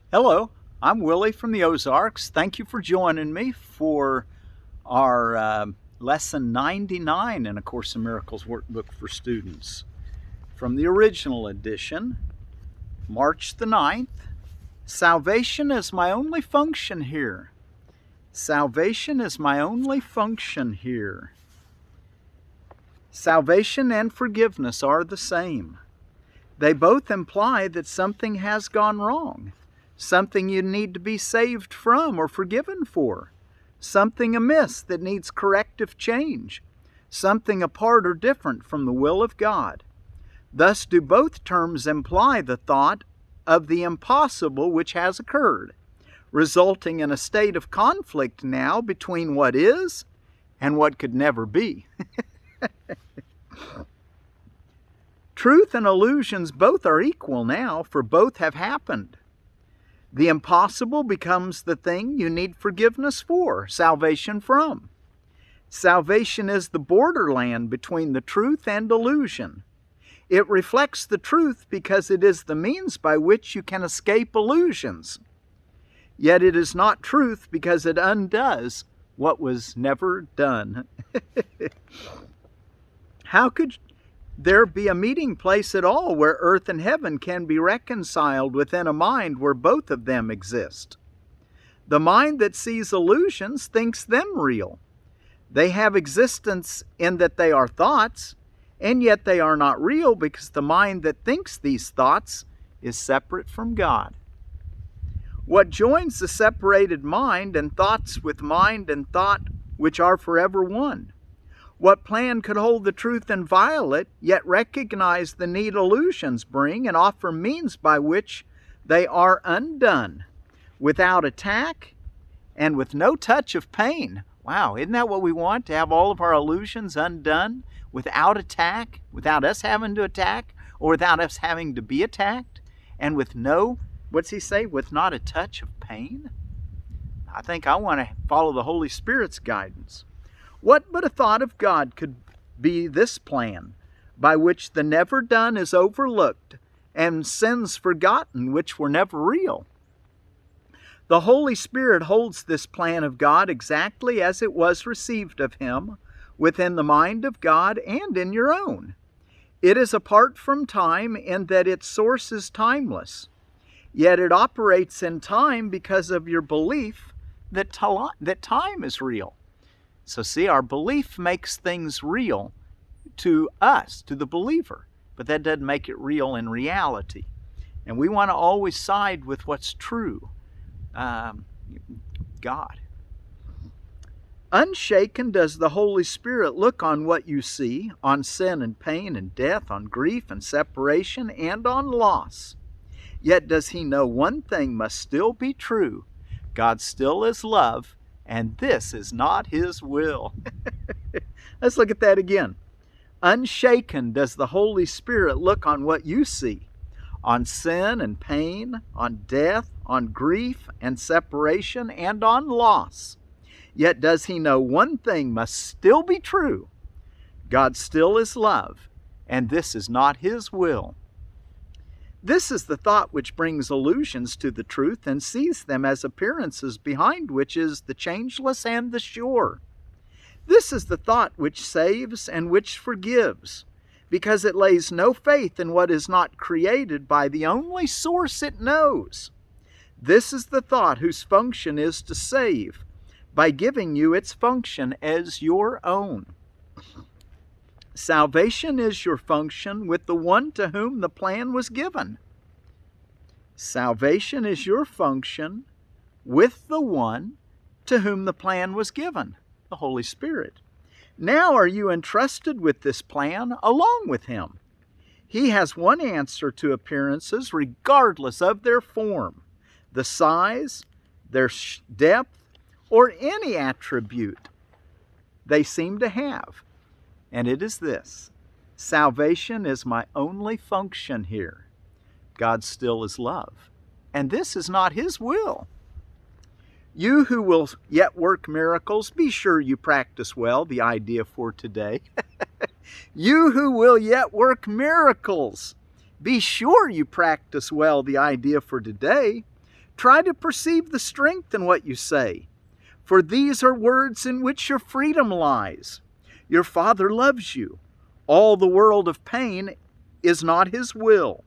Hello, I'm Willie from the Ozarks. Thank you for joining me for our Lesson 99 in A Course in Miracles Workbook for Students. From the original edition, March the 9th, Salvation is my only function here. Salvation is my only function here. Salvation and forgiveness are the same. They both imply that something has gone wrong. Something you need to be saved from or forgiven for, something amiss that needs corrective change, something apart or different from the will of God. Thus do both terms imply the thought of the impossible which has occurred, resulting in a state of conflict now between what is and what could never be. Truth and illusions both are equal now, for both have happened. The impossible becomes the thing you need forgiveness for, salvation from. Salvation is the borderland between the truth and illusion. It reflects the truth because it is the means by which you can escape illusions. Yet it is not truth because it undoes what was never done. How could there be a meeting place at all where earth and heaven can be reconciled within a mind where both of them exist? The mind that sees illusions thinks them real. They have existence in that they are thoughts, and yet they are not real because the mind that thinks these thoughts is separate from God. What joins the separated mind and thoughts with mind and thought which are forever one? What plan could hold the truth inviolate, yet recognize the need illusions bring and offer means by which they are undone, without attack and with no touch of pain? Wow, isn't that what we want? To have all of our illusions undone without attack, without us having to attack, or without us having to be attacked, and with no, what's he say, with not a touch of pain? I think I want to follow the Holy Spirit's guidance. What but a thought of God could be this plan, by which the never done is overlooked and sins forgotten which were never real? The Holy Spirit holds this plan of God exactly as it was received of Him, within the mind of God and in your own. It is apart from time in that its source is timeless, yet it operates in time because of your belief that time is real. So see, our belief makes things real to us, to the believer, but that doesn't make it real in reality. And we want to always side with what's true, God. Unshaken does the Holy Spirit look on what you see, on sin and pain and death, on grief and separation, and on loss. Yet does He know one thing must still be true: God still is love, and this is not His will. Let's look at that again. Unshaken does the Holy Spirit look on what you see, on sin and pain, on death, on grief and separation, and on loss. Yet does He know one thing must still be true: God still is love, and this is not His will. This is the thought which brings illusions to the truth and sees them as appearances behind which is the changeless and the sure. This is the thought which saves and which forgives, because it lays no faith in what is not created by the only source it knows. This is the thought whose function is to save, by giving you its function as your own. Salvation is your function with the one to whom the plan was given. Salvation is your function with the one to whom the plan was given, the Holy Spirit. Now are you entrusted with this plan along with Him. He has one answer to appearances regardless of their form, the size, their depth, or any attribute they seem to have. And it is this: salvation is my only function here. God still is love, and this is not His will. You who will yet work miracles, be sure you practice well the idea for today. You who will yet work miracles, be sure you practice well the idea for today. Try to perceive the strength in what you say, for these are words in which your freedom lies. Your Father loves you. All the world of pain is not His will.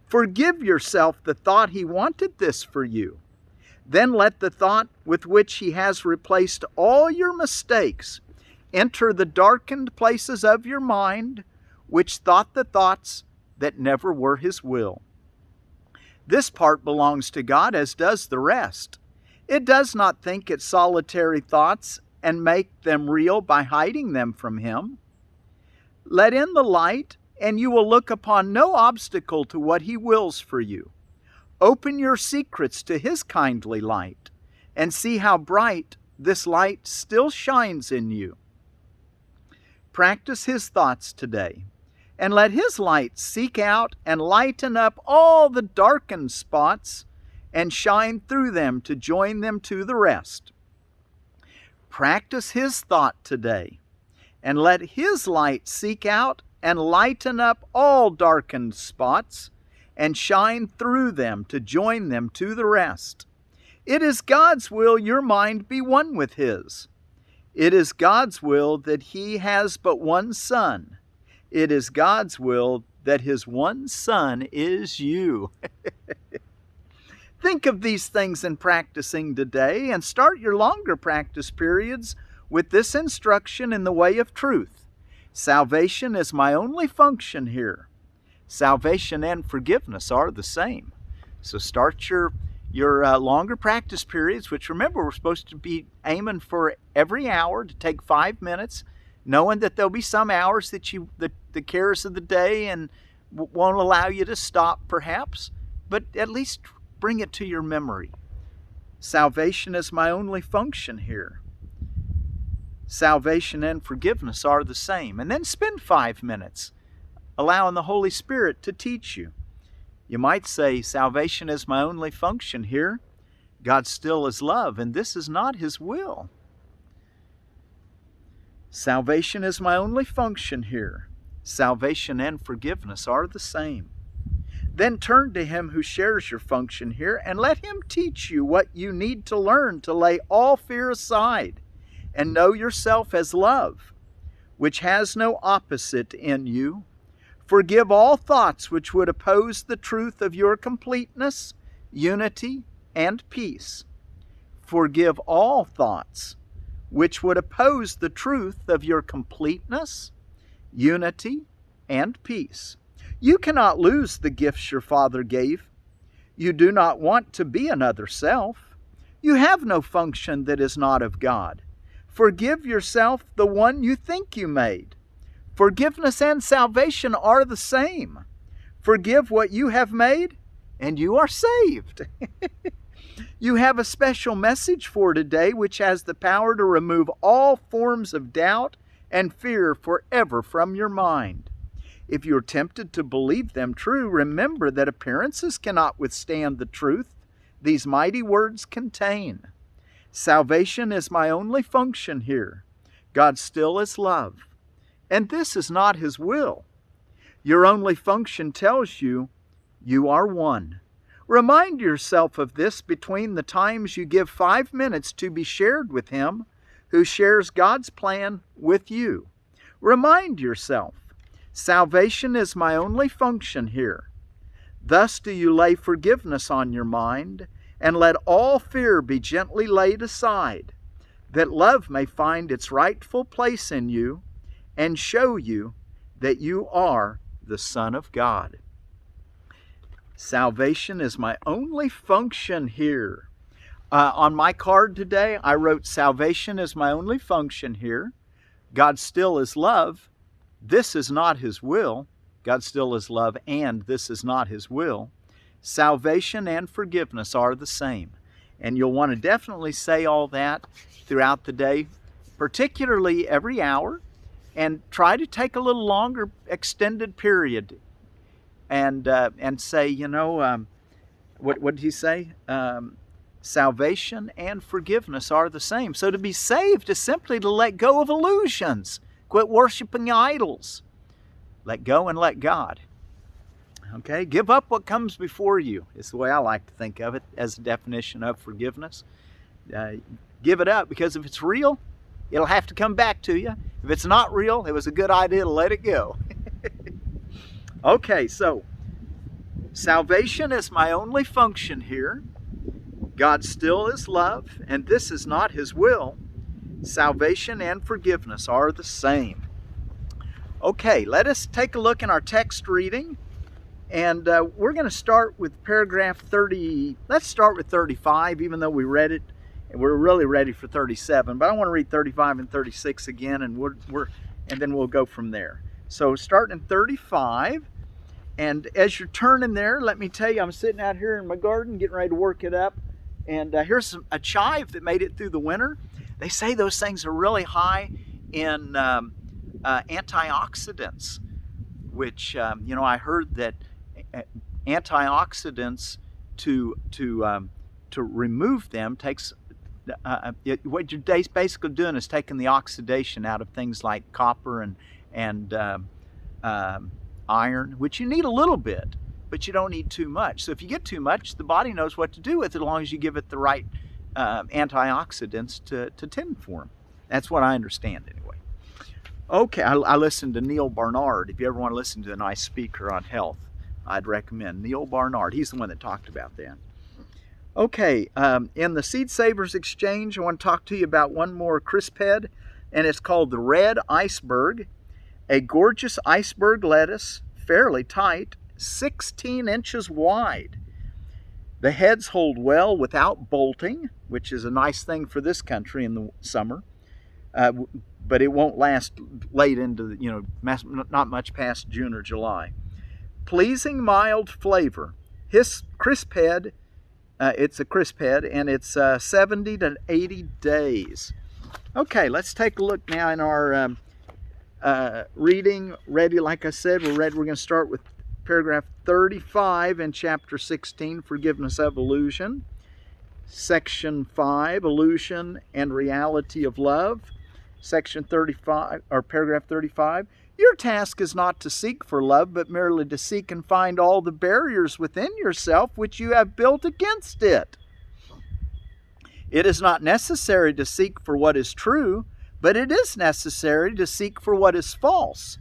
Forgive yourself the thought He wanted this for you. Then let the thought with which He has replaced all your mistakes enter the darkened places of your mind, which thought the thoughts that never were His will. This part belongs to God, as does the rest. It does not think its solitary thoughts and make them real by hiding them from Him. Let in the light, and you will look upon no obstacle to what He wills for you. Open your secrets to His kindly light, and see how bright this light still shines in you. Practice His thoughts today, and let His light seek out and lighten up all the darkened spots and shine through them to join them to the rest. Practice His thought today, and let His light seek out and lighten up all darkened spots and shine through them to join them to the rest. It is God's will your mind be one with His. It is God's will that He has but one Son. It is God's will that His one Son is you. Think of these things in practicing today, and start your longer practice periods with this instruction in the way of truth. Salvation is my only function here. Salvation and forgiveness are the same. So start your longer practice periods, which remember we're supposed to be aiming for every hour to take 5 minutes, knowing that there'll be some hours that the cares of the day and won't allow you to stop perhaps, but at least bring it to your memory. Salvation is my only function here. Salvation and forgiveness are the same. And then spend 5 minutes allowing the Holy Spirit to teach you. You might say, salvation is my only function here. God still is love, and this is not His will. Salvation is my only function here. Salvation and forgiveness are the same. Then turn to Him who shares your function here, and let Him teach you what you need to learn to lay all fear aside and know yourself as love, which has no opposite in you. Forgive all thoughts which would oppose the truth of your completeness, unity, and peace. Forgive all thoughts which would oppose the truth of your completeness, unity, and peace. You cannot lose the gifts your Father gave. You do not want to be another self. You have no function that is not of God. Forgive yourself the one you think you made. Forgiveness and salvation are the same. Forgive what you have made, and you are saved. You have a special message for today which has the power to remove all forms of doubt and fear forever from your mind. If you're tempted to believe them true, remember that appearances cannot withstand the truth these mighty words contain. Salvation is my only function here. God still is love. And this is not His will. Your only function tells you you are one. Remind yourself of this between the times you give 5 minutes to be shared with Him who shares God's plan with you. Remind yourself, salvation is my only function here. Thus do you lay forgiveness on your mind, and let all fear be gently laid aside, that love may find its rightful place in you, and show you that you are the Son of God. Salvation is my only function here. On my card today, I wrote, salvation is my only function here. God still is love. This is not His will. God still is love, and this is not His will. Salvation and forgiveness are the same. And you'll want to definitely say all that throughout the day, particularly every hour. And try to take a little longer extended period and say, what did he say? Salvation and forgiveness are the same. So to be saved is simply to let go of illusions. Quit worshiping idols. Let go and let God. Okay, give up what comes before you is the way I like to think of it as a definition of forgiveness. Give it up, because if it's real, it'll have to come back to you. If it's not real, it was a good idea to let it go. Okay, so salvation is my only function here. God still is love, and this is not His will. Salvation and forgiveness are the same. Okay, let us take a look in our text reading, and we're going to start with paragraph 30. Let's start with 35, even though we read it, and we're really ready for 37. But I want to read 35 and 36 again, and and then we'll go from there. So starting in 35, and as you're turning there, let me tell you, I'm sitting out here in my garden getting ready to work it up, and here's a chive that made it through the winter. They say those things are really high in antioxidants, which I heard that antioxidants to remove them takes what you're basically doing is taking the oxidation out of things like copper and iron, which you need a little bit, but you don't need too much. So if you get too much, the body knows what to do with it as long as you give it the right antioxidants to tend for them. That's what I understand anyway. Okay, I listened to Neil Barnard. If you ever want to listen to a nice speaker on health, I'd recommend Neil Barnard. He's the one that talked about that. Okay, in the Seed Savers Exchange, I want to talk to you about one more Crisphead, and it's called the Red Iceberg. A gorgeous iceberg lettuce, fairly tight, 16 inches wide. The heads hold well without bolting, which is a nice thing for this country in the summer, but it won't last late into, not much past June or July. Pleasing mild flavor. His Crisphead, it's a Crisphead, and it's 70 to 80 days. Okay, let's take a look now in our reading. Ready, like I said, we're ready. We're going to start with paragraph 35 in chapter 16, Forgiveness of Illusion. Section 5, Illusion and Reality of Love. Section 35, or paragraph 35. Your task is not to seek for love, but merely to seek and find all the barriers within yourself which you have built against it. It is not necessary to seek for what is true, but it is necessary to seek for what is false.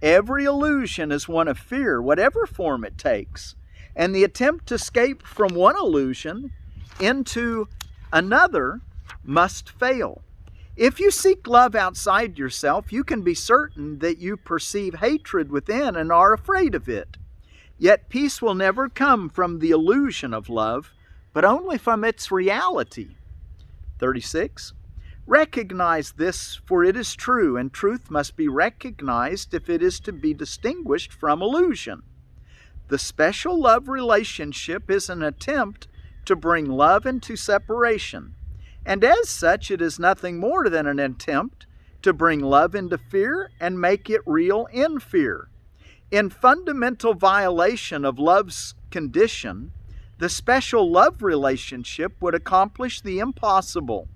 Every illusion is one of fear, whatever form it takes, and the attempt to escape from one illusion into another must fail. If you seek love outside yourself, you can be certain that you perceive hatred within and are afraid of it. Yet peace will never come from the illusion of love, but only from its reality. 36. Recognize this, for it is true, and truth must be recognized if it is to be distinguished from illusion. The special love relationship is an attempt to bring love into separation, and as such it is nothing more than an attempt to bring love into fear and make it real in fear. In fundamental violation of love's condition, the special love relationship would accomplish the impossible.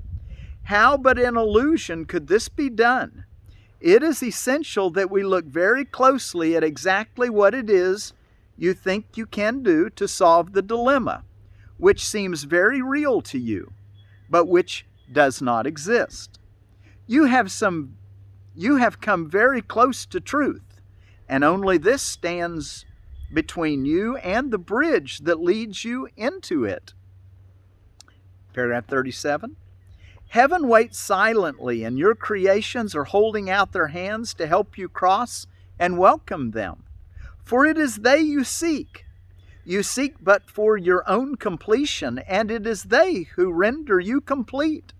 How but in illusion could this be done? It is essential that we look very closely at exactly what it is you think you can do to solve the dilemma, which seems very real to you, but which does not exist. You have come very close to truth, and only this stands between you and the bridge that leads you into it. Paragraph 37. Heaven waits silently, and your creations are holding out their hands to help you cross and welcome them. For it is they you seek. You seek but for your own completion, and it is they who render you complete.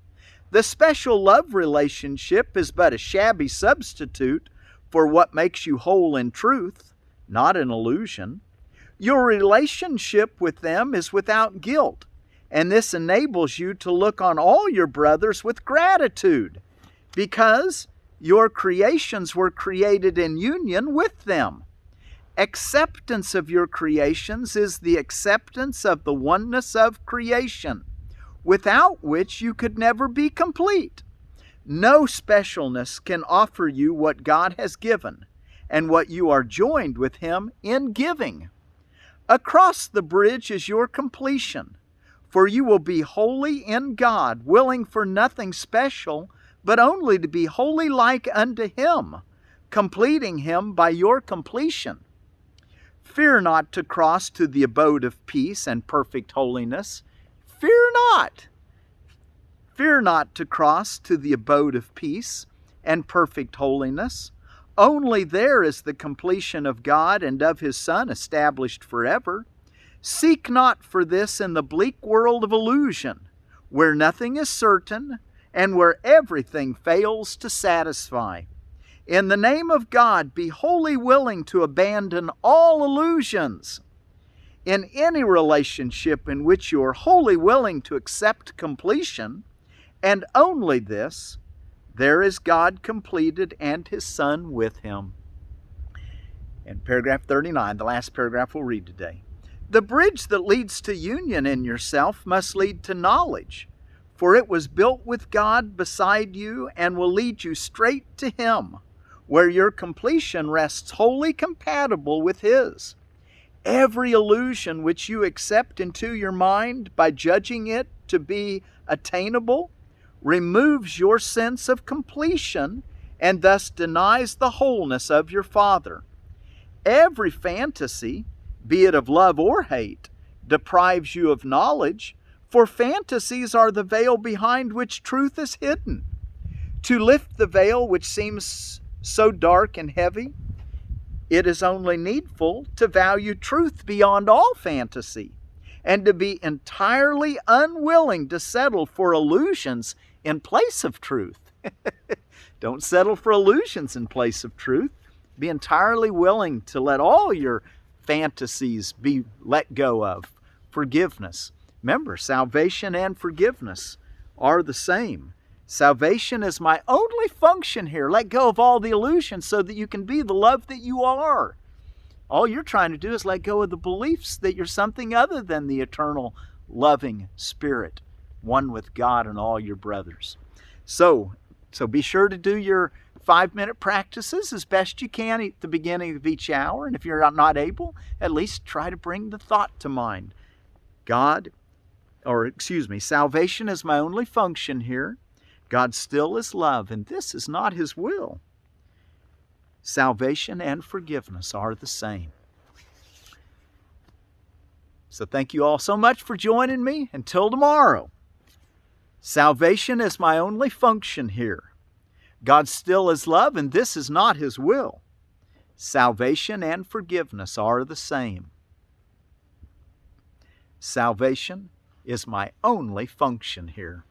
The special love relationship is but a shabby substitute for what makes you whole in truth, not an illusion. Your relationship with them is without guilt, and this enables you to look on all your brothers with gratitude, because your creations were created in union with them. Acceptance of your creations is the acceptance of the oneness of creation, without which you could never be complete. No specialness can offer you what God has given, and what you are joined with Him in giving. Across the bridge is your completion, for you will be holy in God, willing for nothing special, but only to be wholly like unto Him, completing Him by your completion. Fear not to cross to the abode of peace and perfect holiness. Fear not. Fear not to cross to the abode of peace and perfect holiness. Only there is the completion of God and of His Son established forever. Seek not for this in the bleak world of illusion, where nothing is certain and where everything fails to satisfy. In the name of God, be wholly willing to abandon all illusions. In any relationship in which you are wholly willing to accept completion, and only this, there is God completed and His Son with Him. In paragraph 39, the last paragraph we'll read today. The bridge that leads to union in yourself must lead to knowledge, for it was built with God beside you and will lead you straight to Him, where your completion rests wholly compatible with His. Every illusion which you accept into your mind by judging it to be attainable removes your sense of completion and thus denies the wholeness of your Father. Every fantasy, be it of love or hate, deprives you of knowledge, for fantasies are the veil behind which truth is hidden. To lift the veil which seems so dark and heavy, it is only needful to value truth beyond all fantasy, and to be entirely unwilling to settle for illusions in place of truth. Don't settle for illusions in place of truth. Be entirely willing to let all your fantasies be let go of. Forgiveness. Remember, salvation and forgiveness are the same. Salvation is my only function here. Let go of all the illusions so that you can be the love that you are. All you're trying to do is let go of the beliefs that you're something other than the eternal, loving Spirit, one with God and all your brothers. So be sure to do your 5-minute practices as best you can at the beginning of each hour. And if you're not able, at least try to bring the thought to mind. Salvation is my only function here. God still is love, and this is not His will. Salvation and forgiveness are the same. So thank you all so much for joining me. Until tomorrow. Salvation is my only function here. God still is love, and this is not His will. Salvation and forgiveness are the same. Salvation is my only function here.